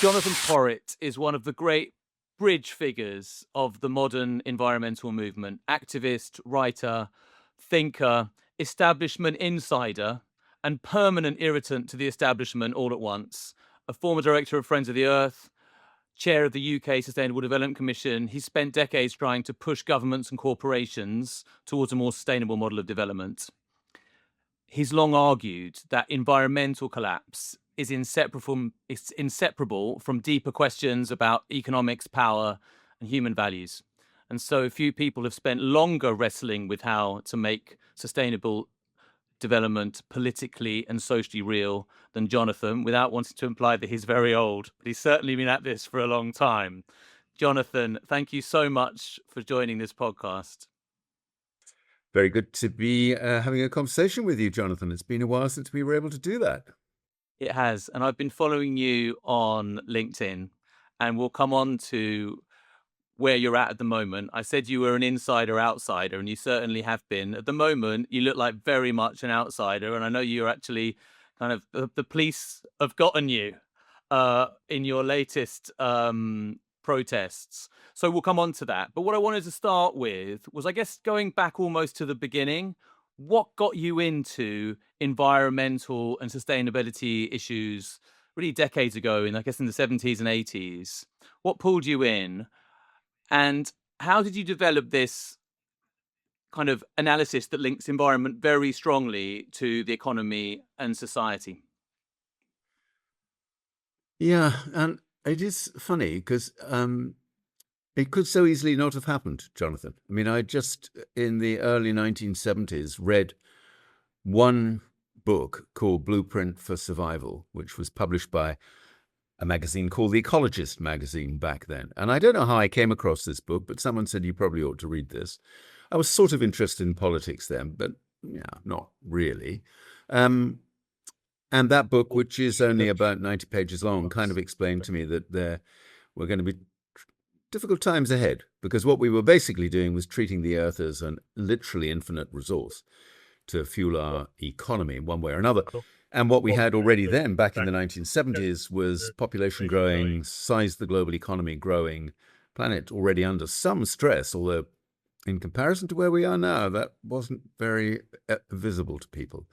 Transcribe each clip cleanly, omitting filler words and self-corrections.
Jonathon Porritt is one of the great bridge figures of the modern environmental movement. Activist, writer, thinker, establishment insider, and permanent irritant to the establishment all at once. A former director of Friends of the Earth, chair of the UK Sustainable Development Commission, he spent decades trying to push governments and corporations towards a more sustainable model of development. He's long argued that environmental collapse is inseparable from deeper questions about economics, power, and human values. And so few people have spent longer wrestling with how to make sustainable development politically and socially real than Jonathon, without wanting to imply that he's very old. But he's certainly been at this for a long time. Jonathon, thank you so much for joining this podcast. Very good to be having a conversation with you, Jonathon. It's been a while since we were able to do that. It has. And I've been following you on LinkedIn, and we'll come on to where you're at the moment. I said you were an insider outsider, and you certainly have been. At the moment, you look like very much an outsider, and I know you're actually kind of the police have gotten you in your latest protests. So we'll come on to that. But what I wanted to start with was, I guess, going back almost to the beginning. What got you into environmental and sustainability issues really decades ago, I guess in the 70s and 80s? What pulled you in? And how did you develop this kind of analysis that links environment very strongly to the economy and society? Yeah, and it is funny because it could so easily not have happened, Jonathon. I mean, I just, in the early 1970s, read one book called Blueprint for Survival, which was published by a magazine called The Ecologist magazine back then. And I don't know how I came across this book, but someone said you probably ought to read this. I was sort of interested in politics then, but yeah, not really. And that book, which is only about 90 pages long, kind of explained to me that there were going to be difficult times ahead, because what we were basically doing was treating the earth as an literally infinite resource to fuel our economy in one way or another. And what we had already then, back in the 1970s, was population growing, size of the global economy growing, planet already under some stress, although in comparison to where we are now, that wasn't very visible to people.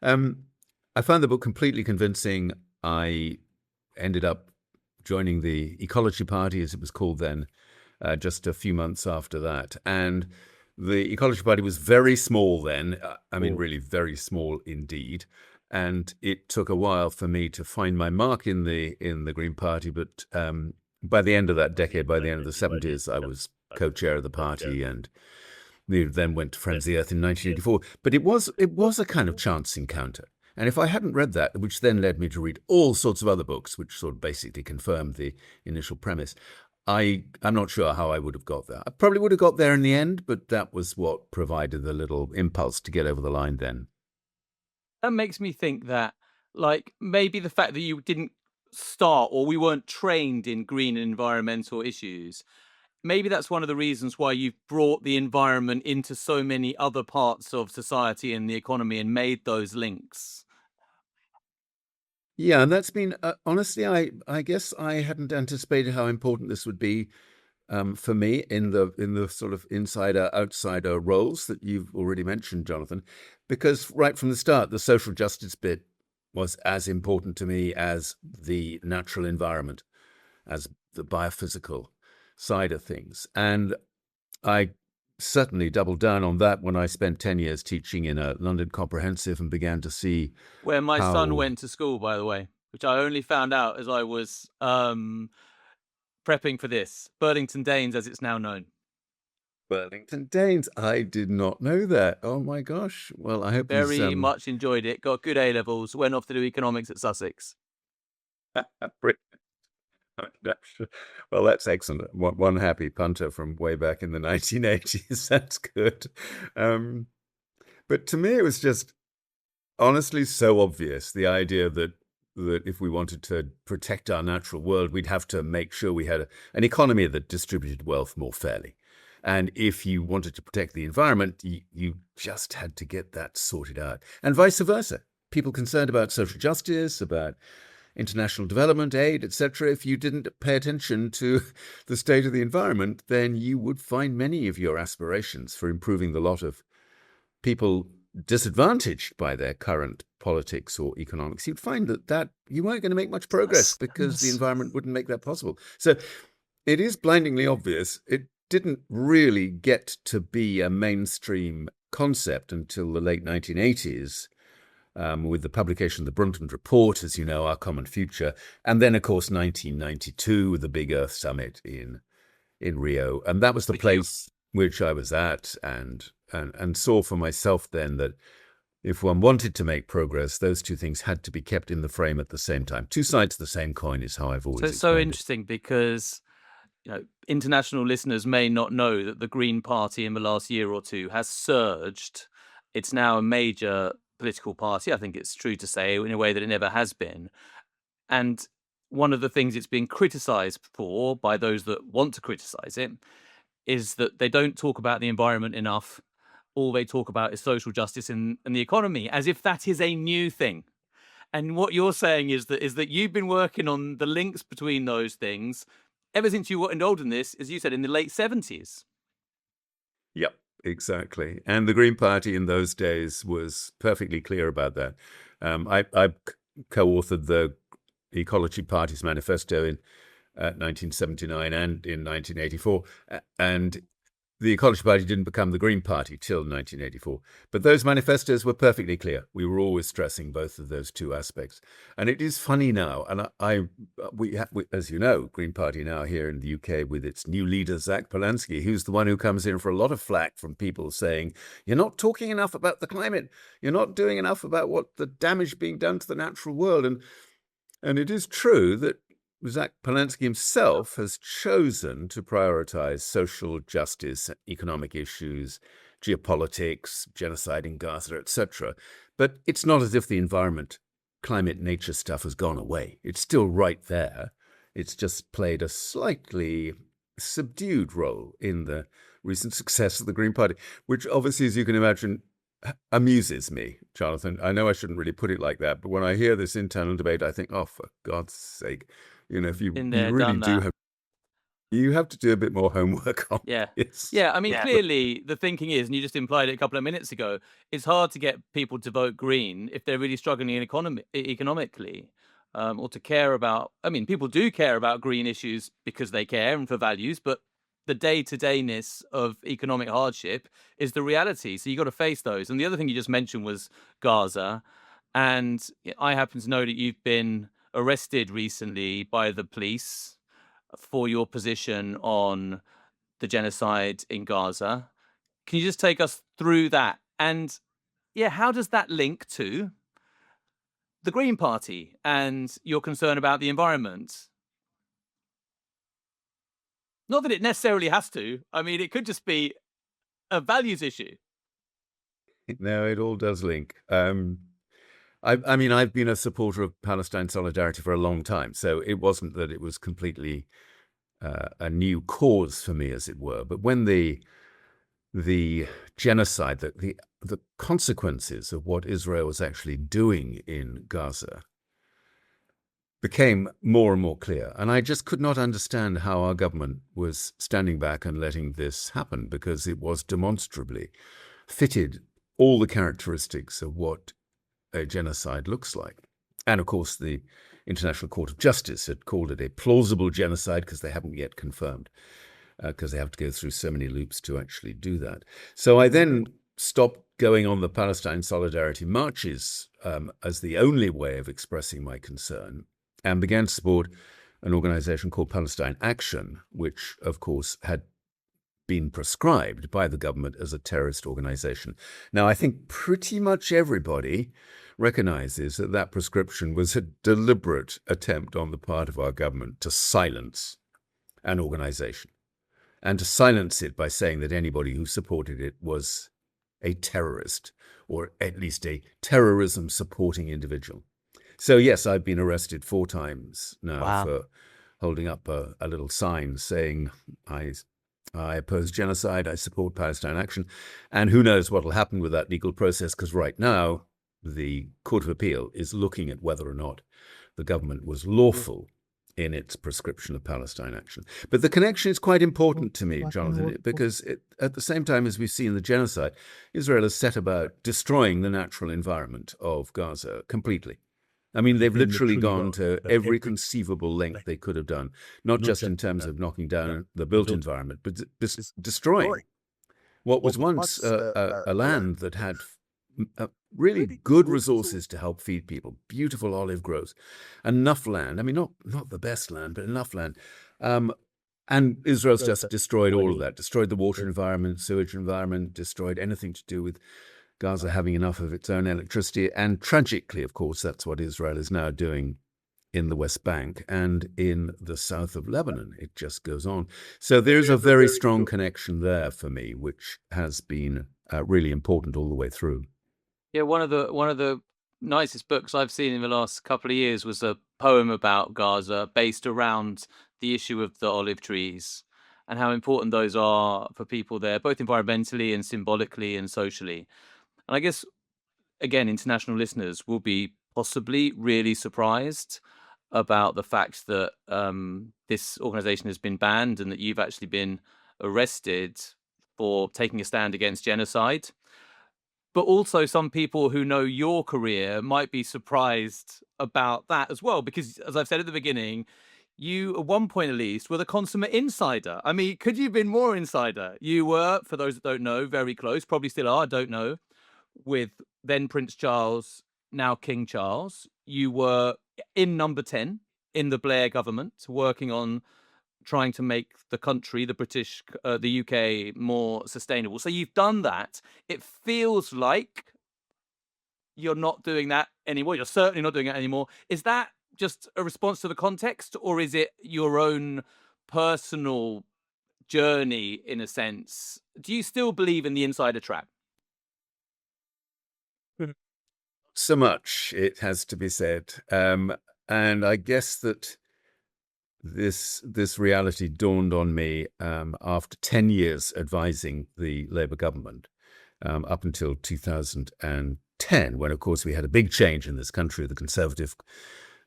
I found the book completely convincing. I ended up joining the Ecology Party, as it was called then, just a few months after that. And the Ecology Party was very small then. I mean, really very small indeed. And it took a while for me to find my mark in the Green Party. But by the end of that decade, by the end of the 70s, I was co-chair of the party, and we then went to Friends of the Earth in 1984. But it was a kind of chance encounter. And if I hadn't read that, which then led me to read all sorts of other books, which sort of basically confirmed the initial premise, I'm not sure how I would have got there. I probably would have got there in the end, but that was what provided the little impulse to get over the line then. That makes me think that, like, maybe the fact that you didn't start, or we weren't trained in green and environmental issues, maybe that's one of the reasons why you've brought the environment into so many other parts of society and the economy and made those links. Yeah, and that's been, honestly, I guess I hadn't anticipated how important this would be for me in the sort of insider-outsider roles that you've already mentioned, Jonathon, because right from the start, the social justice bit was as important to me as the natural environment, as the biophysical side of things. And I certainly doubled down on that when I spent 10 years teaching in a London comprehensive and began to see where my son went to school, by the way, which I only found out as I was prepping for this. Burlington Danes, as it's now known. Burlington Danes. I did not know that. Oh my gosh. Well, I hope very much enjoyed it. Got good A-levels. Went off to do economics at Sussex. Well, that's excellent. One happy punter from way back in the 1980s. That's good. But to me, it was just honestly so obvious, the idea that if we wanted to protect our natural world, we'd have to make sure we had an economy that distributed wealth more fairly. And if you wanted to protect the environment, you just had to get that sorted out. And vice versa. People concerned about social justice, about international development aid, etc., if you didn't pay attention to the state of the environment, then you would find many of your aspirations for improving the lot of people disadvantaged by their current politics or economics, you'd find that you weren't going to make much progress because the environment wouldn't make that possible. So it is blindingly obvious. It didn't really get to be a mainstream concept until the late 1980s, with the publication of the Brundtland Report, as you know, Our Common Future, and then, of course, 1992, with the Big Earth Summit in Rio. And that was the place which I was at and saw for myself then that if one wanted to make progress, those two things had to be kept in the frame at the same time. Two sides of the same coin is how I've always explained it. So interesting, because international listeners may not know that the Green Party in the last year or two has surged. It's now a major political party, I think it's true to say, in a way that it never has been. And one of the things it's been criticised for by those that want to criticise it is that they don't talk about the environment enough. All they talk about is social justice and the economy, as if that is a new thing. And what you're saying is that you've been working on the links between those things ever since you were involved in this, as you said, in the late 70s. Yep, exactly. And the Green Party in those days was perfectly clear about that. I co-authored the Ecology Party's manifesto in 1979 and in 1984. And the Ecology Party didn't become the Green Party till 1984. But those manifestos were perfectly clear. We were always stressing both of those two aspects. And it is funny now, and we, as you know, Green Party now here in the UK with its new leader, Zach Polanski, who's the one who comes in for a lot of flack from people saying, you're not talking enough about the climate. You're not doing enough about what the damage being done to the natural world. And it is true that Zach Polanski himself has chosen to prioritize social justice, economic issues, geopolitics, genocide in Gaza, etc. But it's not as if the environment, climate, nature stuff has gone away. It's still right there. It's just played a slightly subdued role in the recent success of the Green Party, which obviously, as you can imagine, amuses me, Jonathan. I know I shouldn't really put it like that, but when I hear this internal debate, I think, oh, for God's sake, if you really do you have to do a bit more homework on this. Yeah, I mean, clearly the thinking is, and you just implied it a couple of minutes ago, it's hard to get people to vote Green if they're really struggling economically, or to care about, people do care about green issues because they care and for values, but the day-to-dayness of economic hardship is the reality. So you've got to face those. And the other thing you just mentioned was Gaza. And I happen to know that you've been arrested recently by the police for your position on the genocide in Gaza. Can you just take us through that? And how does that link to the Green Party and your concern about the environment? Not that it necessarily has to. It could just be a values issue. No, it all does link. I've been a supporter of Palestine solidarity for a long time, so it wasn't that it was completely a new cause for me, as it were. But when the genocide, the consequences of what Israel was actually doing in Gaza became more and more clear, and I just could not understand how our government was standing back and letting this happen, because it was demonstrably fitted all the characteristics of what a genocide looks like. And of course, the International Court of Justice had called it a plausible genocide because they haven't yet confirmed, because they have to go through so many loops to actually do that. So I then stopped going on the Palestine solidarity marches as the only way of expressing my concern, and began to support an organization called Palestine Action, which, of course, had been prescribed by the government as a terrorist organization. Now, I think pretty much everybody recognizes that that prescription was a deliberate attempt on the part of our government to silence an organization, and to silence it by saying that anybody who supported it was a terrorist, or at least a terrorism-supporting individual. So, yes, I've been arrested 4 times now for holding up a little sign saying I oppose genocide, I support Palestine Action, and who knows what will happen with that legal process, because right now the Court of Appeal is looking at whether or not the government was lawful in its prescription of Palestine action. But the connection is quite important to me, Jonathan, because at the same time as we've seen the genocide, Israel has set about destroying the natural environment of Gaza completely. I mean, they've literally gone to every conceivable length they could have done, not just in terms of knocking down the built environment, but destroying what was once a land that had really good resources to help feed people, beautiful olive groves, enough land. I mean, not the best land, but enough land. And Israel's just destroyed all of that, destroyed the water environment, sewage environment, destroyed anything to do with Gaza having enough of its own electricity. And tragically, of course, that's what Israel is now doing in the West Bank and in the south of Lebanon. It just goes on. So there's a very strong connection there for me, which has been really important all the way through. Yeah, one of the nicest books I've seen in the last couple of years was a poem about Gaza based around the issue of the olive trees and how important those are for people there, both environmentally and symbolically and socially. And I guess, again, international listeners will be possibly really surprised about the fact that this organization has been banned and that you've actually been arrested for taking a stand against genocide. But also some people who know your career might be surprised about that as well, because as I've said at the beginning, you, at one point at least, were the consummate insider. I mean, could you have been more insider? You were, for those that don't know, very close, probably still are, I don't know, with then Prince Charles, now King Charles. You were in number 10 in the Blair government, working on trying to make the country, the British, the UK, more sustainable. So you've done that. It feels like you're not doing that anymore. You're certainly not doing it anymore. Is that just a response to the context, or is it your own personal journey in a sense? Do you still believe in the insider trap? So much, it has to be said. And I guess that this reality dawned on me after 10 years advising the Labour government up until 2010, when, of course, we had a big change in this country. The Conservative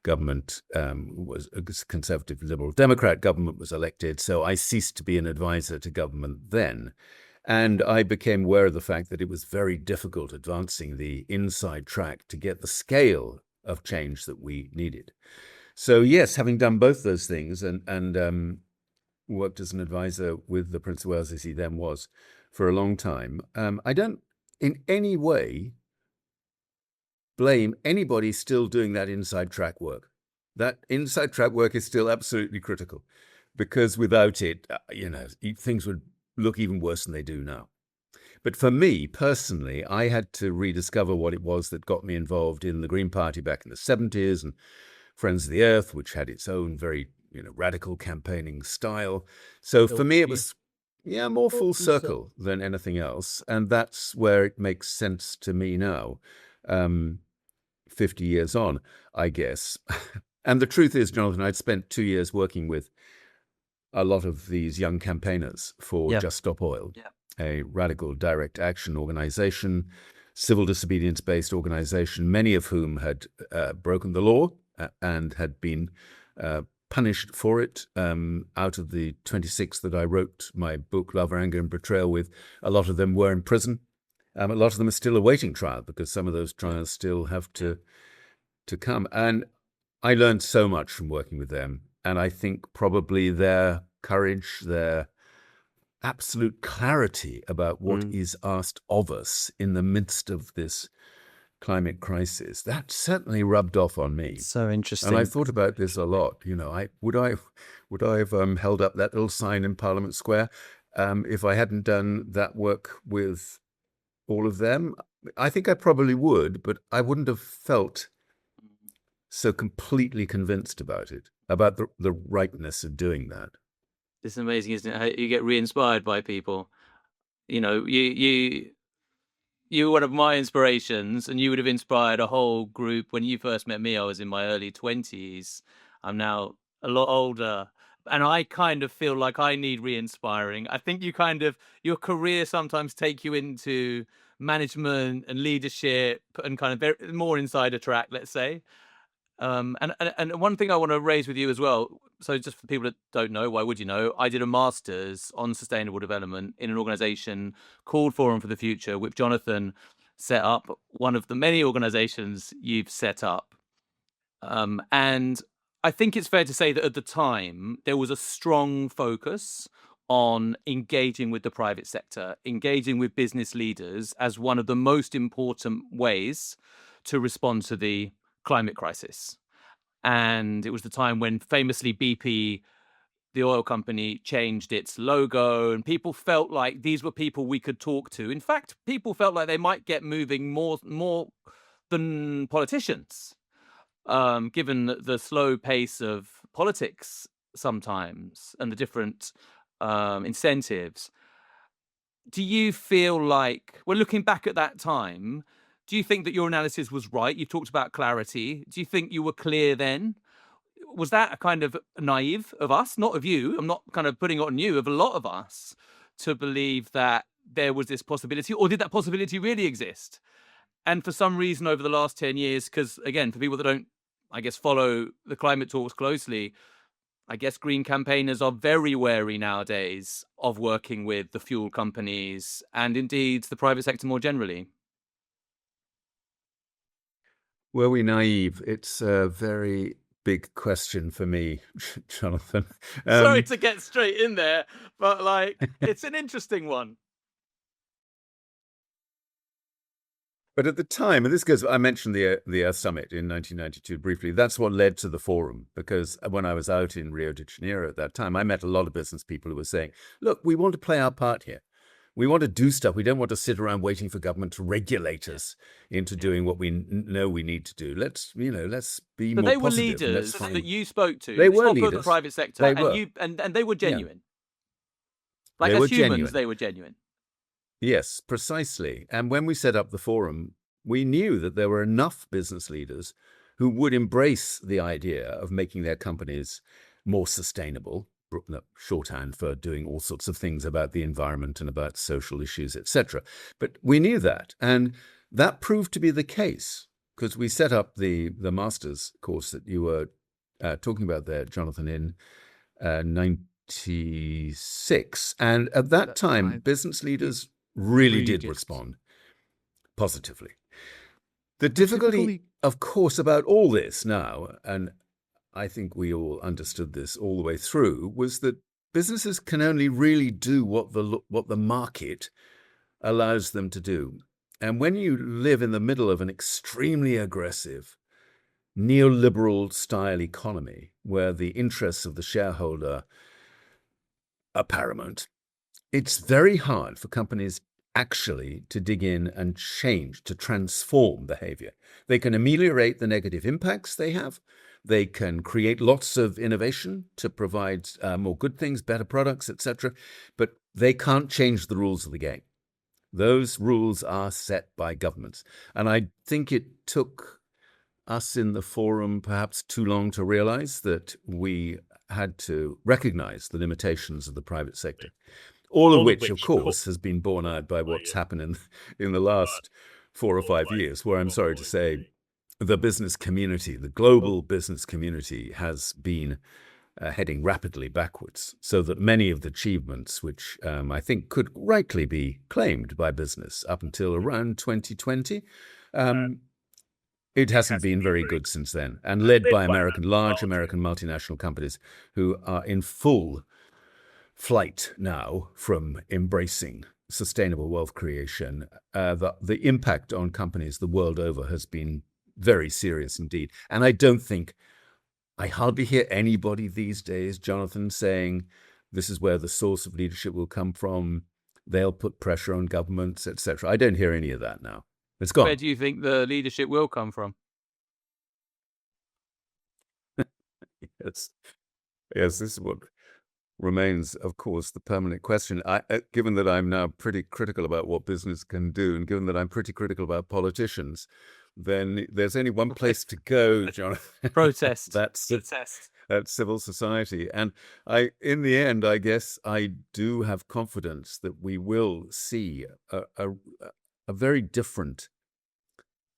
government was a Conservative Liberal Democrat government was elected. So I ceased to be an advisor to government then. And I became aware of the fact that it was very difficult advancing the inside track to get the scale of change that we needed. So yes, having done both those things and worked as an advisor with the Prince of Wales, as he then was, for a long time, I don't in any way blame anybody still doing that inside track work. That inside track work is still absolutely critical, because without it, things would look even worse than they do now. But for me personally, I had to rediscover what it was that got me involved in the Green Party back in the 70s and Friends of the Earth, which had its own very radical campaigning style. So for me, it was more full circle than anything else. And that's where it makes sense to me now, 50 years on, I guess. And the truth is, Jonathan, I'd spent 2 years working with a lot of these young campaigners for Just Stop Oil, a radical direct action organization, civil disobedience-based organization, many of whom had broken the law and had been punished for it. Out of the 26 that I wrote my book, Love, Anger and Betrayal with, a lot of them were in prison. A lot of them are still awaiting trial, because some of those trials still have to come. And I learned so much from working with them. And I think probably their courage, their absolute clarity about what is asked of us in the midst of this climate crisis, that certainly rubbed off on me. So interesting. And I thought about this a lot. Would I have held up that little sign in Parliament Square if I hadn't done that work with all of them? I think I probably would, but I wouldn't have felt so completely convinced about it, about the rightness of doing that. It's amazing, isn't it? How you get re-inspired by people. You were one of my inspirations, and you would have inspired a whole group. When you first met me, I was in my early 20s. I'm now a lot older, and I kind of feel like I need re-inspiring. I think your career sometimes take you into management and leadership and kind of more insider track, let's say. And one thing I want to raise with you as well. So just for people that don't know, why would you know? I did a master's on sustainable development in an organization called Forum for the Future, which Jonathan set up, one of the many organizations you've set up. And I think it's fair to say that at the time, there was a strong focus on engaging with the private sector, engaging with business leaders as one of the most important ways to respond to the climate crisis. And it was the time when famously BP, the oil company, changed its logo, and people felt like these were people we could talk to. In fact, people felt like they might get moving more than politicians, given the slow pace of politics sometimes and the different incentives. Do you feel like, when looking back at that time, do you think that your analysis was right? You talked about clarity. Do you think you were clear then? Was that a kind of naive of us, not of you? I'm not kind of putting it on you, of a lot of us, to believe that there was this possibility, or did that possibility really exist? And for some reason over the last 10 years, because again, for people that don't, I guess, follow the climate talks closely, I guess green campaigners are very wary nowadays of working with the fuel companies and indeed the private sector more generally. Were we naive? It's a very big question for me, Jonathan. Sorry to get straight in there, but like, it's an interesting one. But at the time, and this goes, I mentioned the Earth Summit in 1992 briefly. That's what led to the forum, because when I was out in Rio de Janeiro at that time, I met a lot of business people who were saying, look, we want to play our part here. We want to do stuff. We don't want to sit around waiting for government to regulate us into doing what we know we need to do. Let's be more positive. They were leaders that you spoke to. They were leaders. leaders. The private sector, they and were. And they were genuine. Yeah. Like, as humans, they were genuine. Yes, precisely. And when we set up the forum, we knew that there were enough business leaders who would embrace the idea of making their companies more sustainable, shorthand for doing all sorts of things about the environment and about social issues, etc. But we knew that, and that proved to be the case, because we set up the master's course that you were talking about there, Jonathan, in 96. And at that time, business leaders really did respond positively. The difficulty, of course, about all this now, and I think we all understood this all the way through, was that businesses can only really do what the market allows them to do. And when you live in the middle of an extremely aggressive neoliberal style economy where the interests of the shareholder are paramount, it's very hard for companies actually to dig in and change, to transform behavior. They can ameliorate the negative impacts they have. They can create lots of innovation to provide more good things, better products, etc. But they can't change the rules of the game. Those rules are set by governments. And I think it took us in the forum perhaps too long to realize that we had to recognize the limitations of the private sector. All of which, of course, has been borne out by what's happened in the last 4 or 5 years, where I'm sorry to say the business community, the global business community, has been heading rapidly backwards, so that many of the achievements, which I think could rightly be claimed by business up until around 2020, it hasn't been very good since then, and led by large American multinational companies who are in full flight now from embracing sustainable wealth creation. The impact on companies the world over has been very serious indeed. And I hardly hear anybody these days, Jonathan, saying this is where the source of leadership will come from. They'll put pressure on governments, etc. I don't hear any of that now. It's gone. Where do you think the leadership will come from? Yes, this is what remains, of course, the permanent question. Given that I'm now pretty critical about what business can do, and given that I'm pretty critical about politicians, then there's only one place to go, Jonathan. Protest. That's civil society. And in the end, I guess I do have confidence that we will see a very different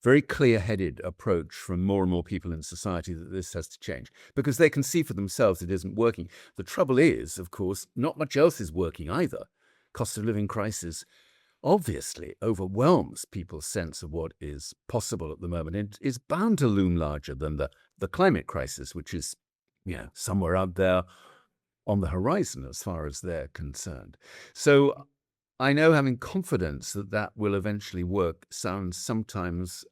very clear-headed approach from more and more people in society that this has to change because they can see for themselves it isn't working. The trouble is, of course, not much else is working either. Cost of living crisis obviously overwhelms people's sense of what is possible at the moment. It is bound to loom larger than the climate crisis, which is, somewhere out there on the horizon as far as they're concerned. So I know having confidence that that will eventually work sounds sometimes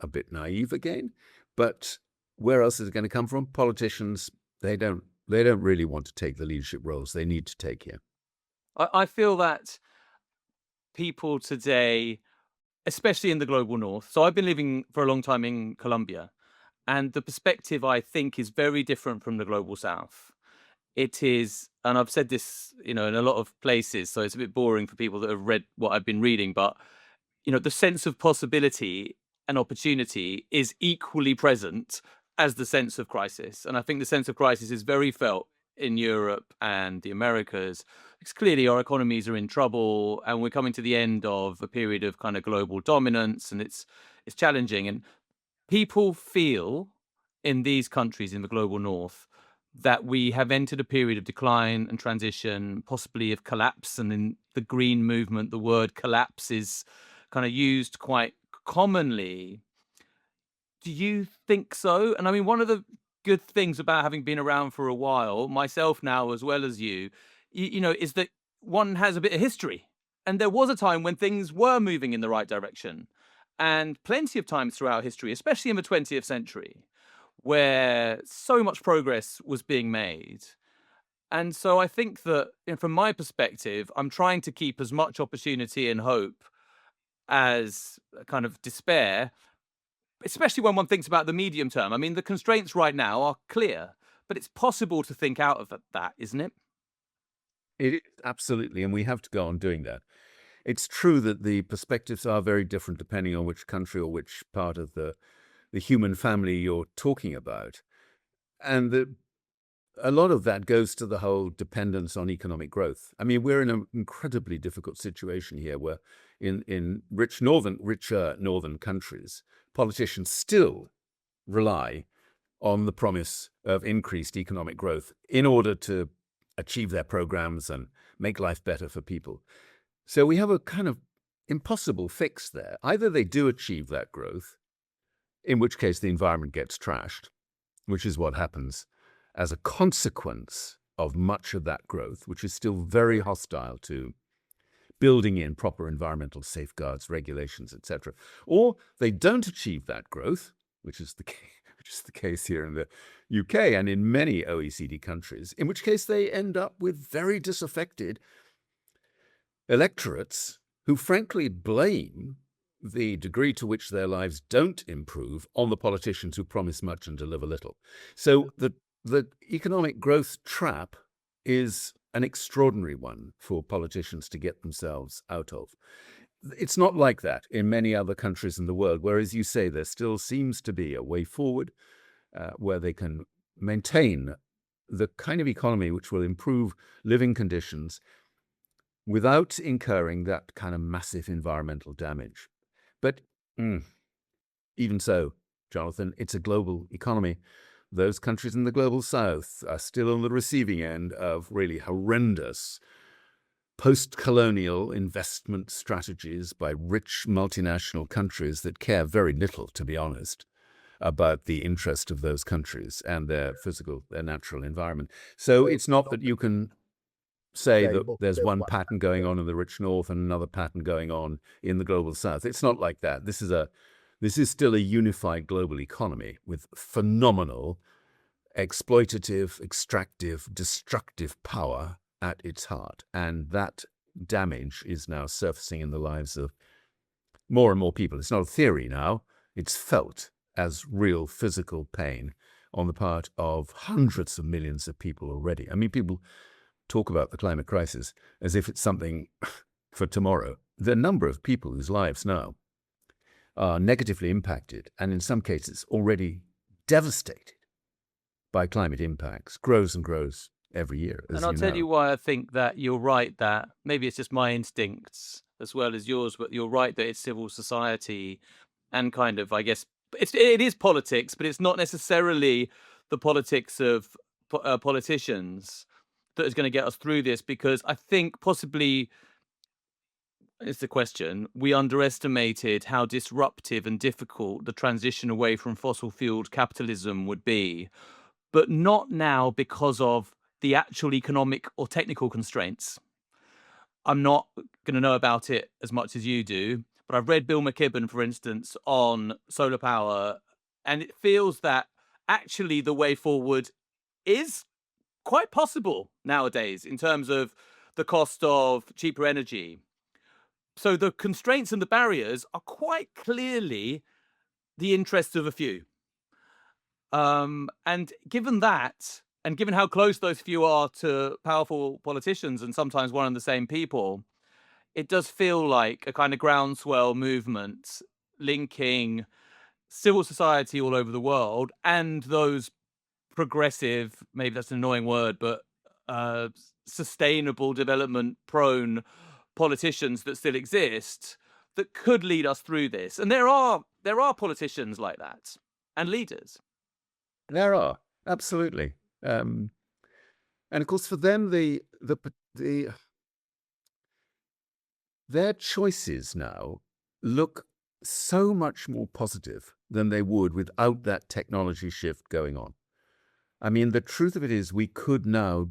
a bit naive again, but where else is it going to come from? Politicians, they don't really want to take the leadership roles they need to take here. I feel that people today, especially in the global north, so I've been living for a long time in Colombia, and the perspective I think is very different from the global south. It is, and I've said this, in a lot of places, so it's a bit boring for people that have read what I've been reading, but the sense of possibility and opportunity is equally present as the sense of crisis. And I think the sense of crisis is very felt in Europe and the Americas, because clearly our economies are in trouble and we're coming to the end of a period of kind of global dominance, and it's challenging. And people feel in these countries in the global north that we have entered a period of decline and transition, possibly of collapse. And in the green movement, the word collapse is kind of used quite commonly. Do you think so? And I mean, one of the good things about having been around for a while, myself now as well as you, is that one has a bit of history. And there was a time when things were moving in the right direction. And plenty of times throughout history, especially in the 20th century, where so much progress was being made. And so I think that, from my perspective, I'm trying to keep as much opportunity and hope as a kind of despair, especially when one thinks about the medium term. I mean, the constraints right now are clear, but it's possible to think out of that, isn't it? It is absolutely, and we have to go on doing that. It's true that the perspectives are very different depending on which country or which part of the human family you're talking about. And a lot of that goes to the whole dependence on economic growth. I mean, we're in an incredibly difficult situation here where in richer northern countries, politicians still rely on the promise of increased economic growth in order to achieve their programs and make life better for people. So we have a kind of impossible fix there. Either they do achieve that growth, in which case the environment gets trashed, which is what happens as a consequence of much of that growth, which is still very hostile to building in proper environmental safeguards, regulations, etc. Or they don't achieve that growth, which is the case here in the UK and in many OECD countries, in which case they end up with very disaffected electorates who frankly blame the degree to which their lives don't improve on the politicians who promise much and deliver little. So the economic growth trap is an extraordinary one for politicians to get themselves out of. It's not like that in many other countries in the world, where, as you say, there still seems to be a way forward where they can maintain the kind of economy which will improve living conditions without incurring that kind of massive environmental damage. But even so, Jonathan, it's a global economy. Those countries in the global south are still on the receiving end of really horrendous post-colonial investment strategies by rich multinational countries that care very little, to be honest, about the interest of those countries and their natural environment. So it's not that you can say that there's one pattern going on in the rich north and another pattern going on in the global south. It's not like that. This is still a unified global economy with phenomenal exploitative, extractive, destructive power at its heart. And that damage is now surfacing in the lives of more and more people. It's not a theory now. It's felt as real physical pain on the part of hundreds of millions of people already. I mean, people talk about the climate crisis as if it's something for tomorrow. The number of people whose lives now are negatively impacted, and in some cases already devastated by climate impacts, grows and grows every year, as And I'll you tell know. you why I think that you're right, that maybe it's just my instincts as well as yours, but you're right that it's civil society and kind of, I guess, it is politics, but it's not necessarily the politics of politicians that is going to get us through this, because I think possibly it's the question. We underestimated how disruptive and difficult the transition away from fossil fueled capitalism would be, but not now because of the actual economic or technical constraints. I'm not going to know about it as much as you do, but I've read Bill McKibben, for instance, on solar power, and it feels that actually the way forward is quite possible nowadays in terms of the cost of cheaper energy. So the constraints and the barriers are quite clearly the interests of a few. And given that, and given how close those few are to powerful politicians and sometimes one and the same people, it does feel like a kind of groundswell movement linking civil society all over the world and those progressive, maybe that's an annoying word, but uh, sustainable development prone politicians that still exist that could lead us through this. And there are politicians like that and leaders. There are, absolutely. And of course, for them, their choices now look so much more positive than they would without that technology shift going on. I mean, the truth of it is we could now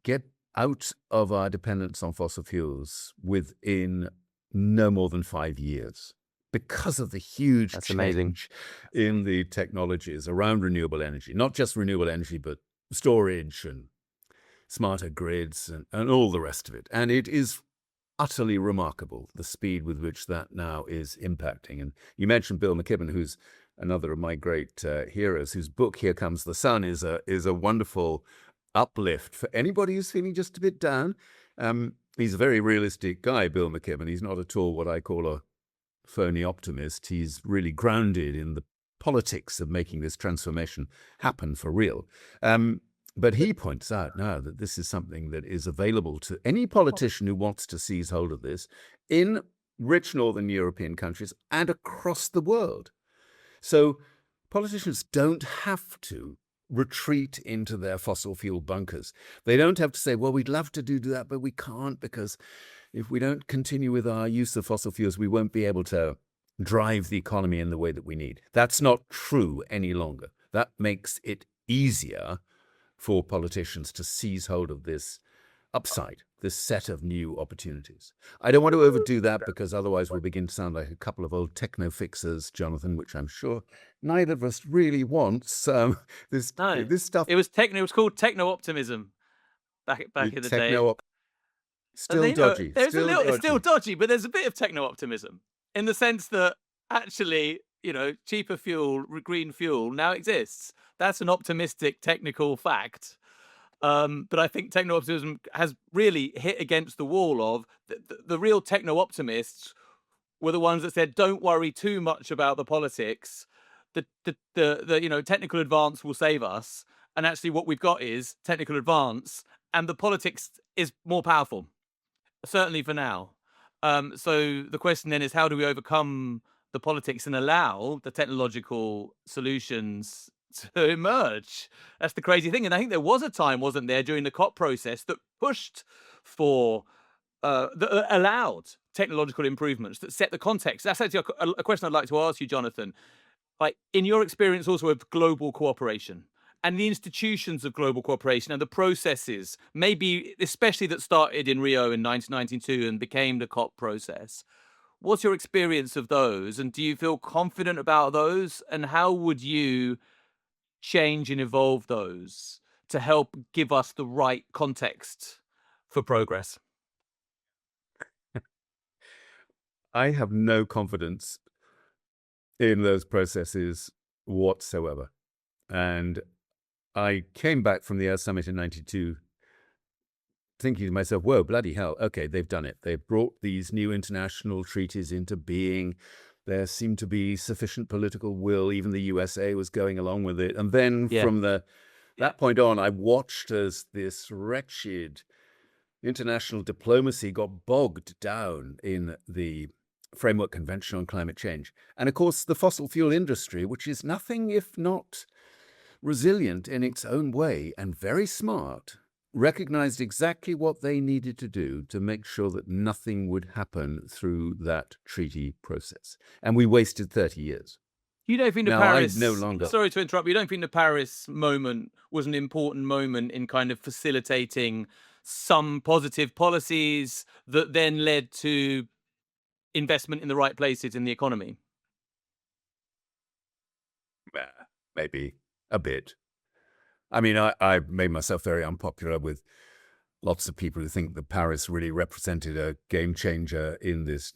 get out of our dependence on fossil fuels within no more than 5 years because of the huge That's change amazing. in the technologies around renewable energy, not just renewable energy, but storage and smarter grids and all the rest of it. And it is utterly remarkable, the speed with which that now is impacting. And you mentioned Bill McKibben, who's another of my great heroes, whose book, Here Comes the Sun, is a wonderful uplift for anybody who's feeling just a bit down. He's a very realistic guy, Bill McKibben. He's not at all what I call a phony optimist. He's really grounded in the politics of making this transformation happen for real. But he points out now that this is something that is available to any politician who wants to seize hold of this in rich Northern European countries and across the world. So politicians don't have to retreat into their fossil fuel bunkers. They don't have to say, well, we'd love to do that, but we can't, because if we don't continue with our use of fossil fuels, we won't be able to drive the economy in the way that we need. That's not true any longer. That makes it easier for politicians to seize hold of this upside, this set of new opportunities. I don't want to overdo that, because otherwise we'll begin to sound like a couple of old techno fixers, Jonathan, which I'm sure neither of us really wants. This stuff. It was called techno optimism back in the day. Still dodgy. It's still dodgy, but there's a bit of techno optimism in the sense that actually, cheaper fuel, green fuel now exists. That's an optimistic technical fact. But I think techno optimism has really hit against the wall of the real techno optimists were the ones that said, don't worry too much about the politics. The technical advance will save us. And actually what we've got is technical advance, and the politics is more powerful, certainly for now. So the question then is, how do we overcome the politics and allow the technological solutions to emerge? That's the crazy thing. And I think there was a time, wasn't there, during the COP process that pushed for, that allowed technological improvements that set the context. That's actually a question I'd like to ask you, Jonathan. Like, in your experience also of global cooperation and the institutions of global cooperation and the processes, maybe especially that started in Rio in 1992 and became the COP process, what's your experience of those? And do you feel confident about those? And how would you change and evolve those to help give us the right context for progress? I have no confidence in those processes whatsoever. And I came back from the Earth Summit in 92 thinking to myself, whoa, bloody hell, okay, they've done it. They've brought these new international treaties into being. There seemed to be sufficient political will. Even the USA was going along with it. And then from that point on, I watched as this wretched international diplomacy got bogged down in the Framework Convention on Climate Change. And of course, the fossil fuel industry, which is nothing if not resilient in its own way and very smart, recognized exactly what they needed to do to make sure that nothing would happen through that treaty process. And we wasted 30 years. You don't think the Now, I no Paris, longer. sorry to interrupt, you don't think the Paris moment was an important moment in kind of facilitating some positive policies that then led to investment in the right places in the economy? Maybe a bit. I mean, I made myself very unpopular with lots of people who think that Paris really represented a game changer in this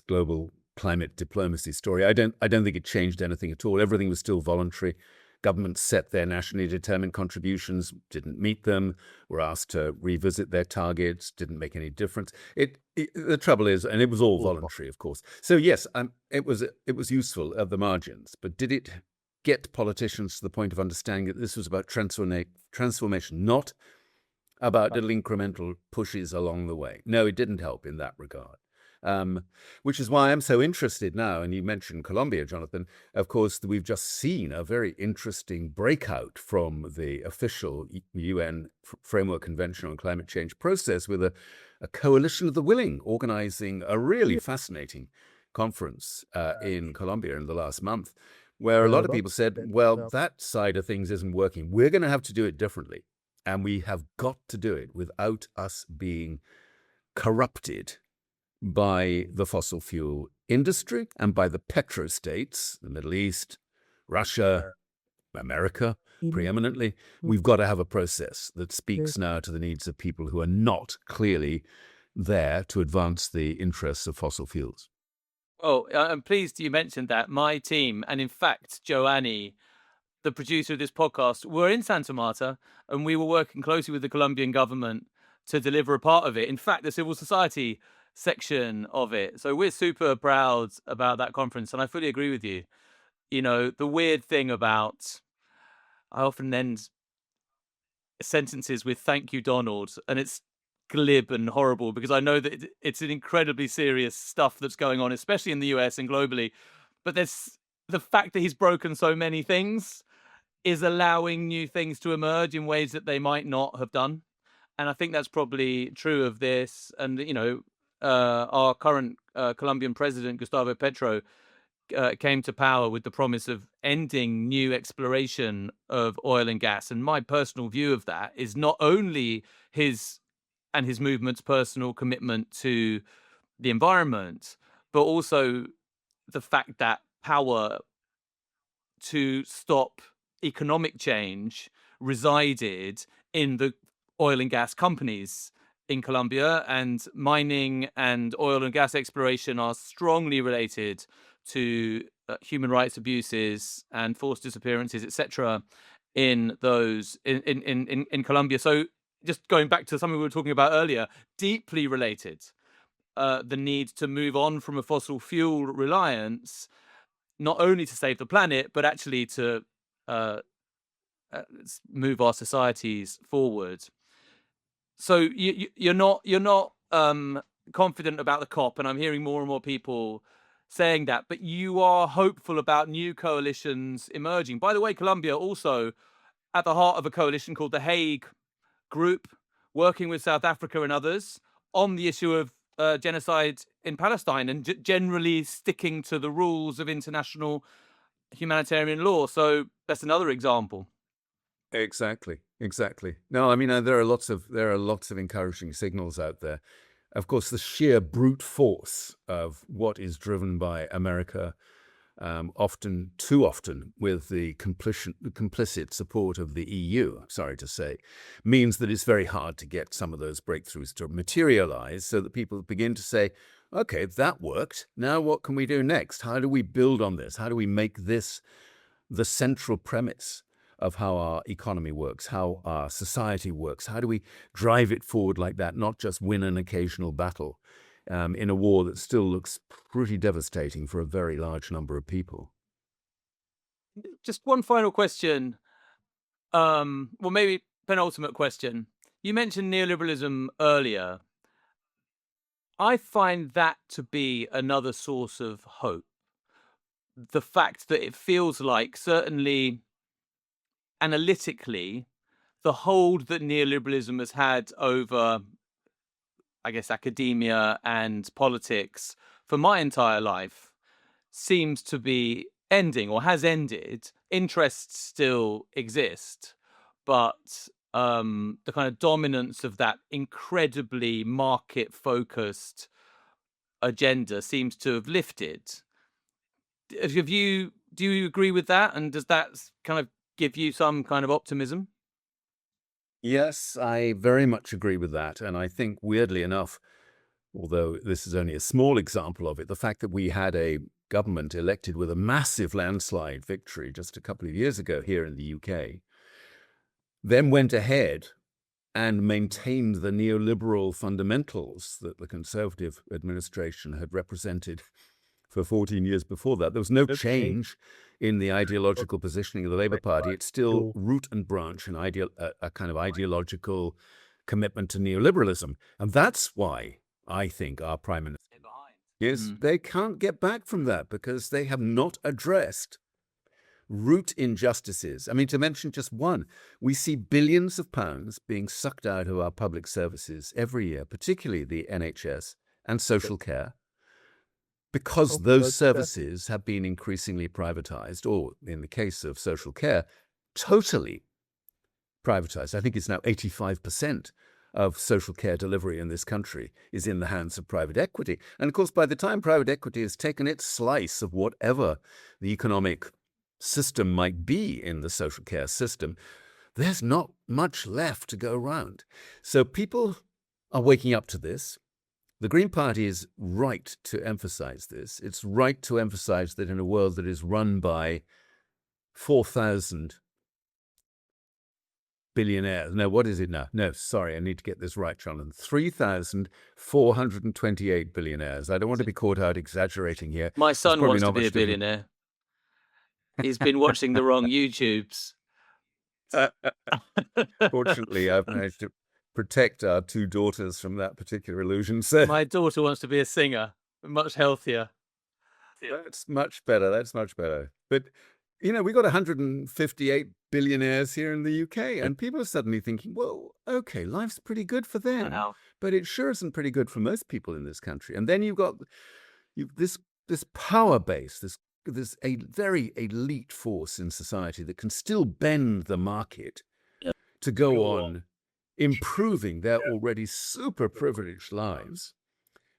global climate diplomacy story. I don't think it changed anything at all. Everything was still voluntary. Governments set their nationally determined contributions, didn't meet them, were asked to revisit their targets, didn't make any difference. The trouble is, and it was all voluntary, of course. So yes, it was useful at the margins, but did it get politicians to the point of understanding that this was about transformation, not about little incremental pushes along the way? No, it didn't help in that regard. Which is why I'm so interested now, and you mentioned Colombia, Jonathan. Of course, we've just seen a very interesting breakout from the official UN Framework Convention on Climate Change process with a coalition of the willing organizing a really fascinating conference in Colombia in the last month, where a lot of people said, well, that side of things isn't working. We're going to have to do it differently. And we have got to do it without us being corrupted by the fossil fuel industry and by the petrostates, the Middle East, Russia, America, preeminently. We've got to have a process that speaks now to the needs of people who are not clearly there to advance the interests of fossil fuels. Oh, I'm pleased you mentioned that. My team, and in fact, Joanne, the producer of this podcast, were in Santa Marta, and we were working closely with the Colombian government to deliver a part of it. In fact, the civil society section of it. So we're super proud about that conference, and I fully agree with you. You know, the weird thing about, I often end sentences with "Thank you, Donald," and it's glib and horrible because I know that it's an incredibly serious stuff that's going on, especially in the US and globally. But there's the fact that he's broken so many things is allowing new things to emerge in ways that they might not have done. And I think that's probably true of this. And, you know, our current Colombian president, Gustavo Petro, came to power with the promise of ending new exploration of oil and gas. And my personal view of that is not only his and his movement's personal commitment to the environment, but also the fact that power to stop economic change resided in the oil and gas companies in Colombia, and mining and oil and gas exploration are strongly related to human rights abuses and forced disappearances, etc., in those in Colombia. So, just going back to something we were talking about earlier, deeply related. The need to move on from a fossil fuel reliance, not only to save the planet, but actually to uh, move our societies forward. So you're not confident about the COP, and I'm hearing more and more people saying that. But you are hopeful about new coalitions emerging. By the way, Colombia also at the heart of a coalition called the Hague Group, working with South Africa and others on the issue of genocide in Palestine and generally sticking to the rules of international humanitarian law. So that's another example. Exactly. No, I mean, there are lots of encouraging signals out there. Of course, the sheer brute force of what is driven by America, too often with the complicit support of the EU, I'm sorry to say, means that it's very hard to get some of those breakthroughs to materialize so that people begin to say, okay, that worked. Now what can we do next? How do we build on this? How do we make this the central premise of how our economy works, how our society works? How do we drive it forward like that, not just win an occasional battle in a war that still looks pretty devastating for a very large number of people? Just one final question. Well, maybe penultimate question. You mentioned neoliberalism earlier. I find that to be another source of hope. The fact that it feels like, certainly analytically, the hold that neoliberalism has had over, I guess, academia and politics for my entire life seems to be ending or has ended. Interests still exist, but the kind of dominance of that incredibly market focused agenda seems to have lifted. Do you agree with that? And does that kind of give you some kind of optimism? Yes, I very much agree with that. And I think, weirdly enough, although this is only a small example of it, the fact that we had a government elected with a massive landslide victory just a couple of years ago here in the UK, then went ahead and maintained the neoliberal fundamentals that the Conservative administration had represented for 14 years before that. There was no change in the ideological positioning of the Labour Party. It's still root and branch in a kind of ideological commitment to neoliberalism. And that's why I think our Prime Minister is they can't get back from that, because they have not addressed root injustices. I mean, to mention just one, we see billions of pounds being sucked out of our public services every year, particularly the NHS and social care, because those services have been increasingly privatized, or in the case of social care, totally privatized. I think it's now 85% of social care delivery in this country is in the hands of private equity. And of course, by the time private equity has taken its slice of whatever the economic system might be in the social care system, there's not much left to go around. So people are waking up to this. The Green Party is right to emphasize this. It's right to emphasize that in a world that is run by 4,000 billionaires. No, what is it now? No, sorry, I need to get this right, Jonathan. 3,428 billionaires. I don't want to be caught out exaggerating here. My There's son probably wants to not be much a difference. billionaire. He's been watching the wrong YouTubes. Fortunately, I've managed to protect our two daughters from that particular illusion. So My daughter wants to be a singer, much healthier. that's much better. That's much better. But, you know, we got 158 billionaires here in the UK, and people are suddenly thinking, well, okay, life's pretty good for them, Wow. but it sure isn't pretty good for most people in this country. And then you've got this power base, this a very elite force in society that can still bend the market to go on improving their already super privileged lives,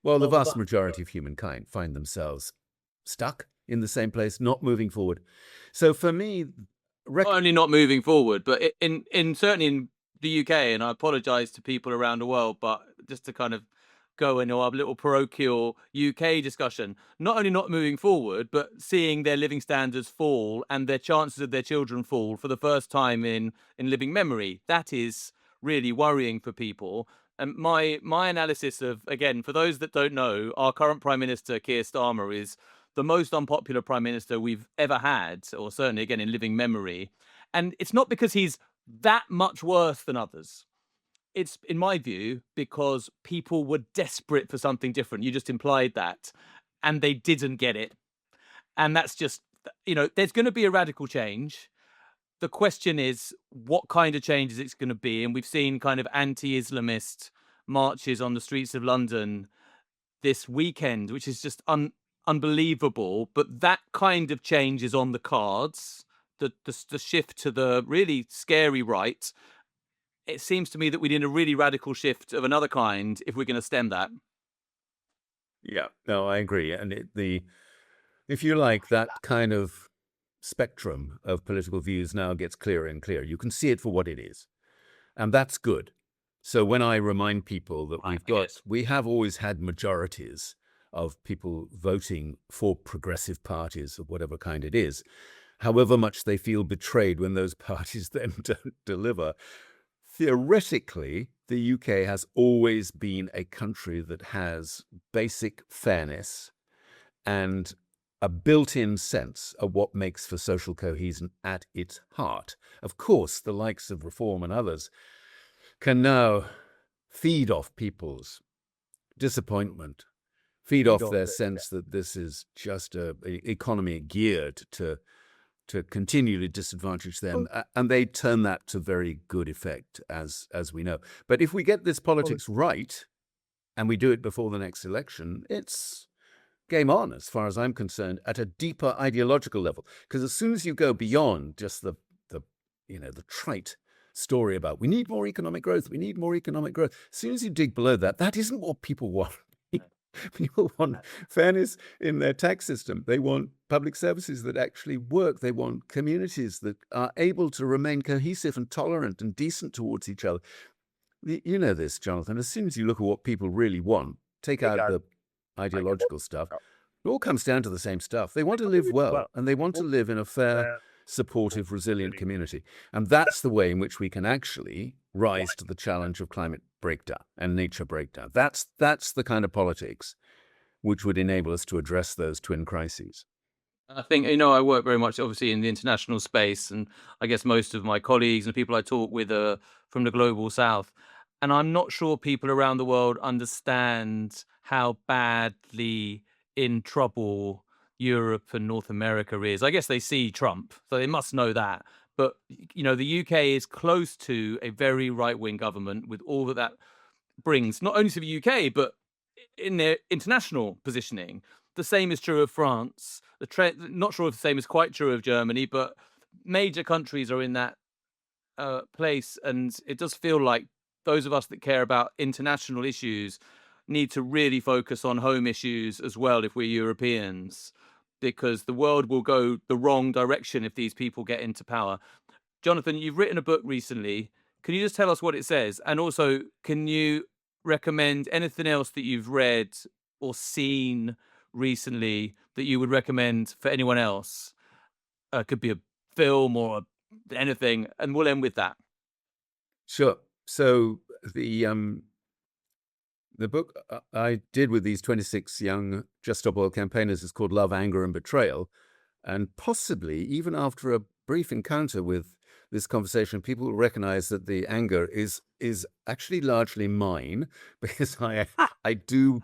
while the vast majority of humankind find themselves stuck in the same place, not moving forward. So for me, Not only not moving forward, but in certainly in the UK, and I apologise to people around the world, but just to kind of go into our little parochial UK discussion, not only not moving forward, but seeing their living standards fall and their chances of their children fall for the first time in living memory. That is really worrying for people. And my analysis of, again, for those that don't know, our current Prime Minister, Keir Starmer, is the most unpopular prime minister we've ever had, or certainly, again, in living memory. And it's not because he's that much worse than others. It's, in my view, because people were desperate for something different. You just implied that, and they didn't get it. And that's just, there's going to be a radical change. The question is, what kind of change is it going to be? And we've seen kind of anti-Islamist marches on the streets of London this weekend, which is just unbelievable. But that kind of change is on the cards. The shift to the really scary right. It seems to me that we need a really radical shift of another kind if we're going to stem that. Yeah, no, I agree. And if you like, that kind of spectrum of political views now gets clearer and clearer. You can see it for what it is, and that's good. So when I remind people that we have always had majorities of people voting for progressive parties of whatever kind it is, however much they feel betrayed when those parties then don't deliver. Theoretically, the UK has always been a country that has basic fairness and a built-in sense of what makes for social cohesion at its heart. Of course, the likes of Reform and others can now feed off people's disappointment, feed off their sense that this is just a economy geared to continually disadvantage them, and they turn that to very good effect, as we know. But if we get this politics right, and we do it before the next election, it's game on, as far as I'm concerned, at a deeper ideological level. Because as soon as you go beyond just the trite story about we need more economic growth, as soon as you dig below that, that isn't what people want. People want fairness in their tax system. They want public services that actually work. They want communities that are able to remain cohesive and tolerant and decent towards each other. You know this, Jonathan. As soon as you look at what people really want, take out the ideological stuff, it all comes down to the same stuff. They want to live well, and they want to live in a fair, supportive, resilient community. And that's the way in which we can actually rise to the challenge of climate breakdown and nature breakdown. That's the kind of politics which would enable us to address those twin crises. I think, I work very much, obviously, in the international space, and I guess most of my colleagues and the people I talk with are from the global south. And I'm not sure people around the world understand how badly in trouble Europe and North America is. I guess they see Trump, so they must know that. But, the UK is close to a very right-wing government with all that brings, not only to the UK, but in their international positioning. The same is true of France. Not sure if the same is quite true of Germany, but major countries are in that place. And it does feel like those of us that care about international issues need to really focus on home issues as well if we're Europeans, because the world will go the wrong direction if these people get into power. Jonathon, you've written a book recently. Can you just tell us what it says? And also, can you recommend anything else that you've read or seen recently that you would recommend for anyone else? Could be a film or anything, and we'll end with that. Sure. So the book I did with these 26 young Just Stop Oil campaigners is called Love, Anger, and Betrayal. And possibly, even after a brief encounter with this conversation, people will recognize that the anger is actually largely mine, because I do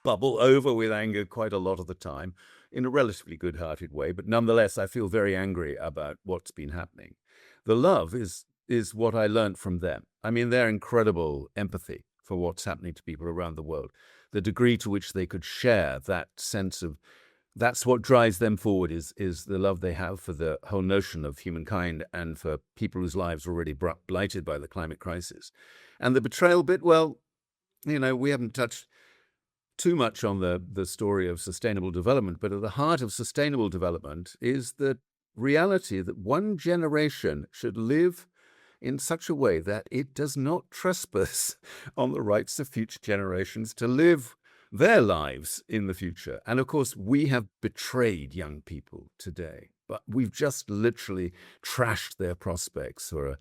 bubble over with anger quite a lot of the time in a relatively good-hearted way. But nonetheless, I feel very angry about what's been happening. The love is what I learned from them. I mean, their incredible empathy for what's happening to people around the world, the degree to which they could share that sense of, that's what drives them forward, is the love they have for the whole notion of humankind and for people whose lives are already blighted by the climate crisis. And the betrayal bit, well, we haven't touched too much on the story of sustainable development, but at the heart of sustainable development is the reality that one generation should live in such a way that it does not trespass on the rights of future generations to live their lives in the future. And of course, we have betrayed young people today, but we've just literally trashed their prospects for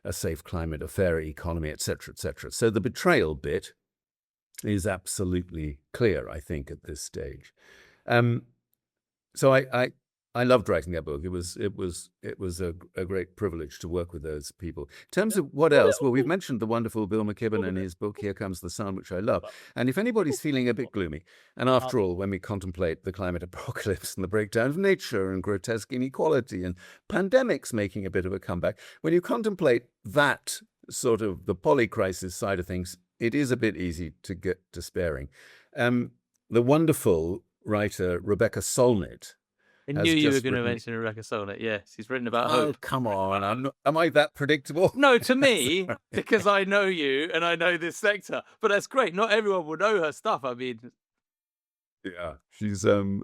a safe climate, a fair economy, etc., etc. So the betrayal bit is absolutely clear, I think, at this stage. So I loved writing that book. It was a great privilege to work with those people. In terms of what else, well, we've mentioned the wonderful Bill McKibben and his book, Here Comes the Sun, which I love. And if anybody's feeling a bit gloomy, and after all, when we contemplate the climate apocalypse and the breakdown of nature and grotesque inequality and pandemics making a bit of a comeback, when you contemplate that sort of the polycrisis side of things, it is a bit easy to get despairing. The wonderful writer Rebecca Solnit, I knew you were going to mention Rebecca Solnit. Yes, he's written about hope. Oh, come on. Am I that predictable? No, to me, because I know you and I know this sector. But that's great. Not everyone will know her stuff. I mean, yeah, she's an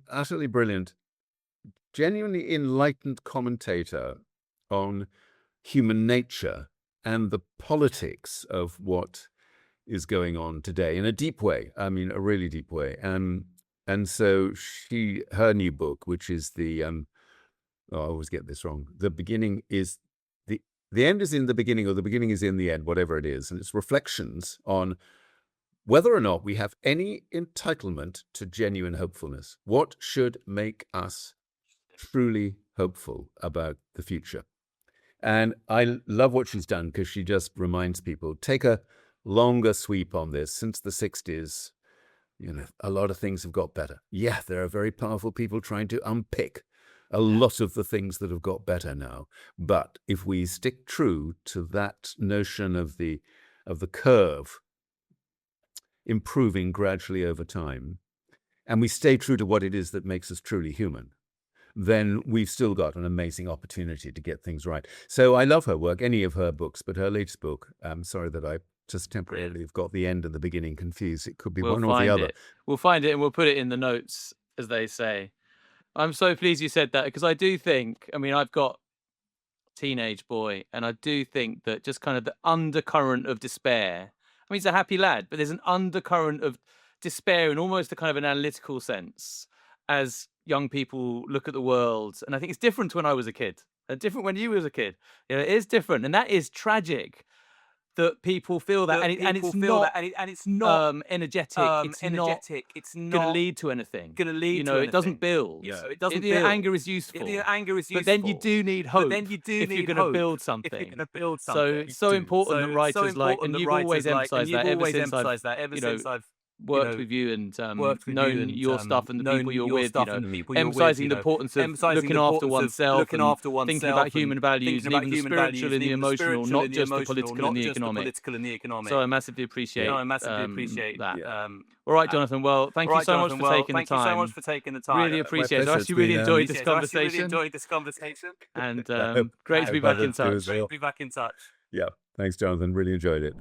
utterly brilliant, genuinely enlightened commentator on human nature and the politics of what is going on today in a deep way. I mean, a really deep way. And so her new book, which is I always get this wrong. The beginning is the end is in the beginning, or the beginning is in the end, whatever it is. And it's reflections on whether or not we have any entitlement to genuine hopefulness. What should make us truly hopeful about the future? And I love what she's done, because she just reminds people, take a longer sweep on this. Since the 60s, a lot of things have got better. Yeah, there are very powerful people trying to unpick a lot of the things that have got better now. But if we stick true to that notion of the curve improving gradually over time, and we stay true to what it is that makes us truly human, then we've still got an amazing opportunity to get things right. So I love her work, any of her books, but her latest book, I'm sorry that I just temporarily have got the end and the beginning confused. It could be one or the other. We'll find it and we'll put it in the notes, as they say. I'm so pleased you said that, because I do think, I mean, I've got a teenage boy, and I do think that just kind of the undercurrent of despair. I mean, he's a happy lad, but there's an undercurrent of despair in almost a kind of an analytical sense as young people look at the world. And I think it's different to when I was a kid, and different when you was a kid. It is different, and that is tragic. That people feel that, and it's not energetic. It's not going to lead to anything. It doesn't build. The anger is useful. But then you do need hope. If you're going to build something. So it's so important that writers like, and you've always emphasised that ever since I've worked with you and known your stuff and the people you're with, emphasising the importance of looking after oneself, thinking about human values, and even the spiritual and the emotional, not just the political and the economic. So I massively appreciate that. All right, Jonathon. Well, thank you so much for taking the time. Really appreciate it. I actually really enjoyed this conversation. And great to be back in touch. Yeah, thanks, Jonathon. Really enjoyed it.